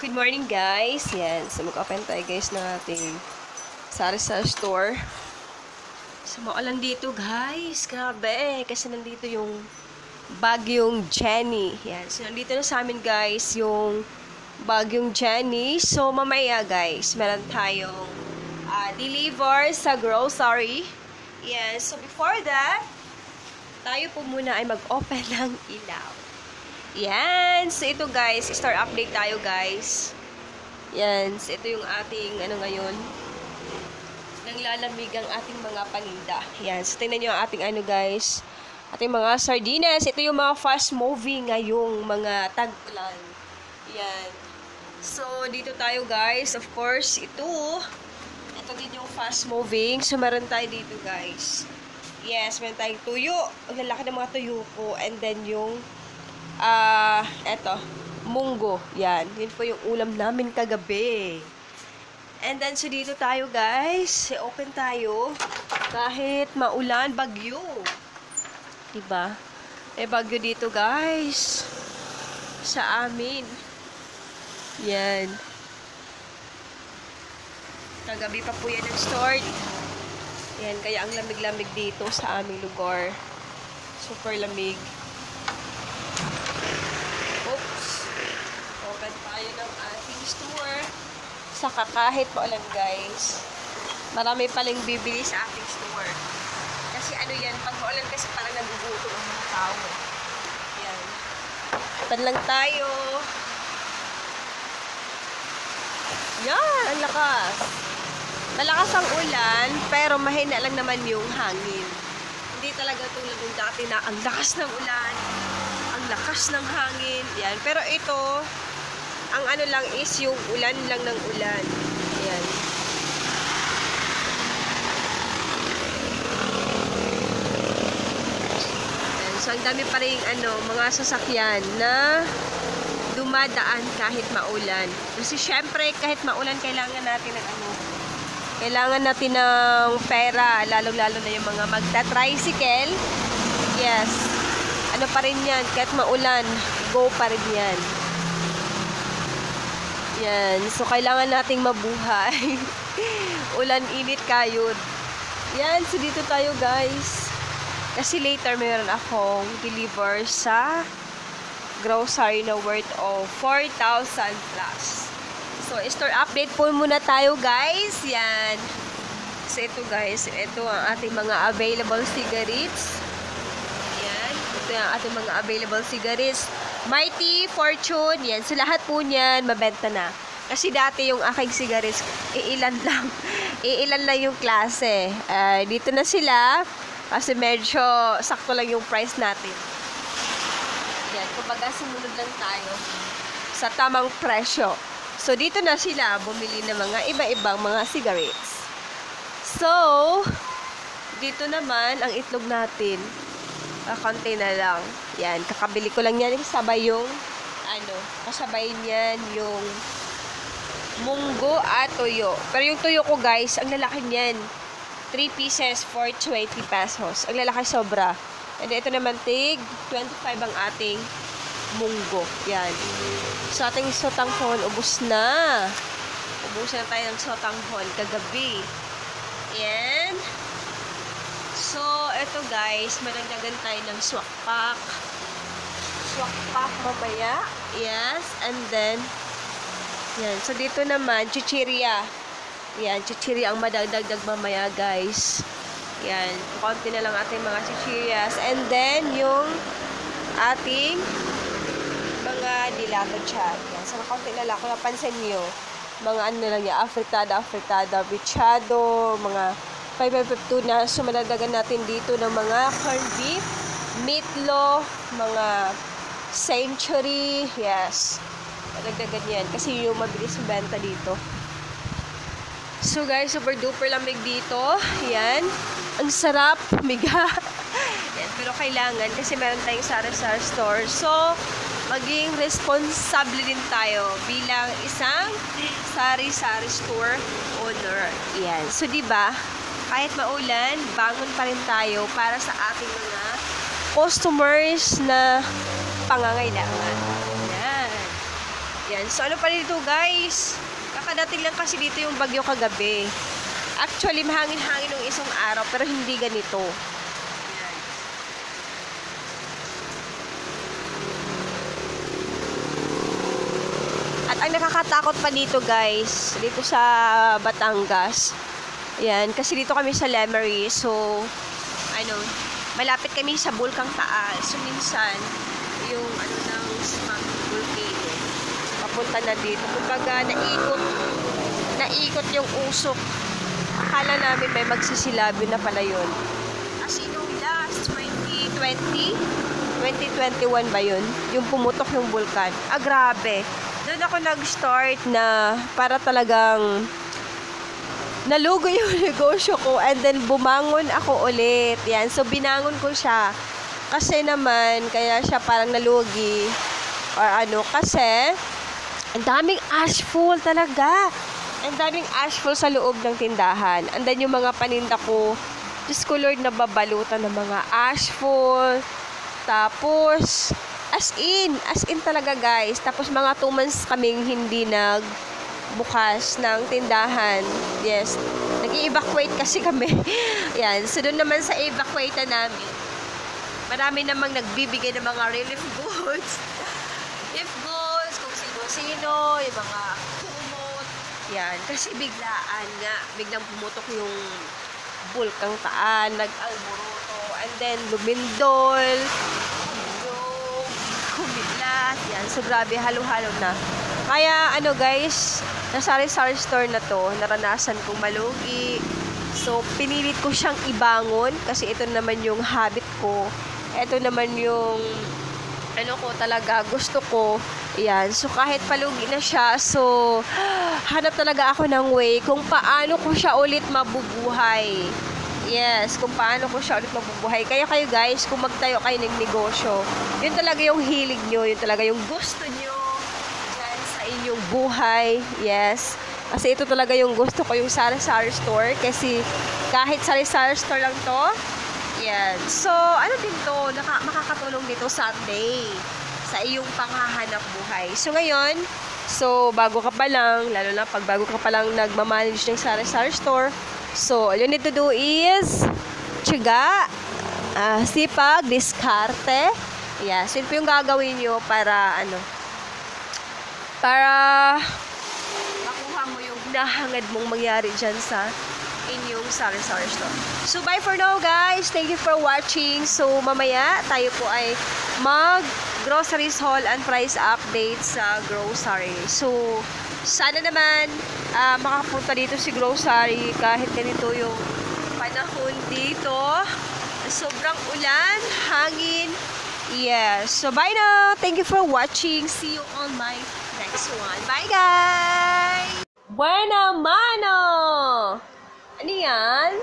Good morning guys. Yan. So mag-open tayo guys ng ating sari-sari store. So maulan dito guys. Grabe. Kasi nandito yung bagyong Jenny. Yan. So nandito na sa amin guys yung bagyong Jenny. So mamaya guys, meron tayong deliver sa grocery. Yan. So before that, tayo po muna ay mag-open ng ilaw. Yan. So, ito guys. Store update tayo guys. Yan. So, ito yung ating, ngayon. Nanglalamig ang ating mga paninda. Yan. So, tingnan nyo ang ating, guys. Ating mga sardinas. Ito yung mga fast moving ngayong mga tag-ulan. Yan. So, dito tayo guys. Of course, ito. Ito din yung fast moving. So, meron tayo dito guys. Yes, meron tayong tuyo. Ang lalaki ng mga tuyo ko. And then, yung eto, munggo. Yan. Yun po yung ulam namin kagabi. And then, so dito tayo, guys. Open tayo. Kahit maulan, bagyo. Diba? Bagyo dito, guys. Sa amin. Yan. Kagabi pa po yan ang start. Yan. Kaya ang lamig-lamig dito sa aming lugar. Super lamig. Open tayo ng ating store. Saka kahit maulan guys, marami palang bibili sa ating store. Kasi yan, pag maulan kasi parang nagugutom ang mga tao. Yan. Open lang tayo. Yan, ang lakas. Malakas ang ulan, pero mahina lang naman yung hangin. Hindi talaga tulad ng dati na ang lakas ng ulan, ang lakas ng hangin. Yan. Pero ito, ang lang is yung ulan lang ng ulan. Ayan. Ayan. So, ang dami pa rin mga sasakyan na dumadaan kahit maulan. Kasi syempre, kahit maulan, kailangan natin ng kailangan natin ng pera. Lalo-lalo na yung mga magta-tricycle. Yes. Ano pa rin yan? Kahit maulan, go pa rin yan. Yan. So, kailangan nating mabuhay. Ulan, init, kayod. Yan. So, dito tayo, guys. Kasi later, mayroon akong deliver sa grocery na worth of 4,000 plus. So, store update po muna tayo, guys. Yan. So, ito, guys. Ito ang ating mga available cigarettes. Yan. Ito ang ating mga available cigarettes. Mighty, Fortune, yan. So, lahat po niyan, mabenta na. Kasi dati yung aking cigarettes, iilan lang. Iilan lang yung klase. Dito na sila. Kasi medyo sakto lang yung price natin. Yan. Kumbaga, sumunod lang tayo sa tamang presyo. So, dito na sila bumili ng mga iba-ibang mga cigarettes. So, dito naman, ang itlog natin. Konti na lang. Yan, kakabili ko lang yan. Kasabay yung, kasabay niyan yung munggo at tuyo. Pero yung tuyo ko, guys, ang lalaki niyan. 3 pieces for 20 pesos. Ang lalaki sobra. And ito naman, tig 25 ang ating munggo. Yan. So, ating sotanghon, ubos na. Ubos na tayo ng sotanghon kagabi. Yan. So, eto guys, managdagan tayo ng swak pack. Swak pack mamaya. Yes. And then, yan. So, dito naman, chichirya. Yan, chichirya ang madagdagdag mamaya guys. Yan. Konti na lang ating mga chichiryas. And then, yung ating mga dilata chat. Yan. So, konti na lang. Kung napansin nyo, mga lang yan, afritada, bichado, mga 552 na. So, madagdagan natin dito ng mga corned beef, meatloaf, mga century. Yes. Madagdagan yan. Kasi yung mabilis benta dito. So, guys, super duper lamig dito. Yan. Ang sarap. Miga. Yan. Pero kailangan kasi meron tayong sari-sari store. So, maging responsable din tayo bilang isang sari-sari store owner. Yan. So, diba, kahit maulan, bangon pa rin tayo para sa ating mga customers na pangangailangan. Yan. Yan. So, ano pa dito, guys? Kakadating lang kasi dito yung bagyo kagabi. Actually, mahangin-hangin nung isang araw, pero hindi ganito. Yan. At ang nakakatakot pa dito, guys, dito sa Batangas, yan, kasi dito kami sa Lemery, so, malapit kami sa Bulkang Taal. So, minsan, yung, ng smog volcano, papunta na dito. Kumbaga, naikot yung usok. Akala namin may magsisilabi na pala yun. As in, yung last 2021 ba yun? Yung pumutok yung bulkan. Ah, grabe. Doon ako nag-start na para talagang nalugo yung negosyo ko, and then bumangon ako ulit. Yan. So, binangon ko siya. Kasi naman, kaya siya parang nalugi. Or kasi ang daming ashful talaga. Ang daming ashful sa loob ng tindahan. And then yung mga paninda ko, Diyos ko Lord, nababalutan ng mga ashful. Tapos, as in talaga, guys. Tapos mga 2 months kaming hindi bukas ng tindahan. Yes. Nag-i-evacuate kasi kami. Yan. So, doon naman sa evacuate na namin, marami namang nagbibigay ng mga relief goods. Relief goods, kung sino-sino, yung mga kumot. Yan. Kasi biglang pumutok yung Bulkang Taal, nag-alboroto, and then lumindol, yung kumidlat. Yan. So, grabe, halo-halo na. Kaya, guys, nasa sari-sari store na to, naranasan kong malugi. So, pinilit ko siyang ibangon kasi ito naman yung habit ko. Ito naman yung ko talaga, gusto ko. Yan. So, kahit palugi na siya, so, hanap talaga ako ng way kung paano ko siya ulit mabubuhay. Yes, kung paano ko siya ulit mabubuhay. Kaya kayo, guys, kung magtayo kayo ng negosyo, yun talaga yung hilig nyo, yun talaga yung gusto nyo inyong buhay. Yes. Kasi ito talaga yung gusto ko, yung sari-sari store. Kasi kahit sari-sari store lang to, yan. So, din to, makakatulong dito Sunday sa iyong panghahanap buhay. So, ngayon, bago ka pa lang, lalo na pag bago ka pa lang nagmamanage ng sari-sari store, so, all you need to do is tiyaga, sipag, diskarte. Yes. Yun po yung gagawin nyo para, para makuha mo yung nahangad mong mangyari dyan sa inyong sari-sari store. So, bye for now, guys. Thank you for watching. So, mamaya, tayo po ay mag-groceries haul and price update sa grocery. So, sana naman makapunta dito si grocery kahit ganito yung panahon dito. Sobrang ulan, hangin. Yes. So, bye now. Thank you for watching. See you on my next one. Bye, guys! Buena mano! Ano yan?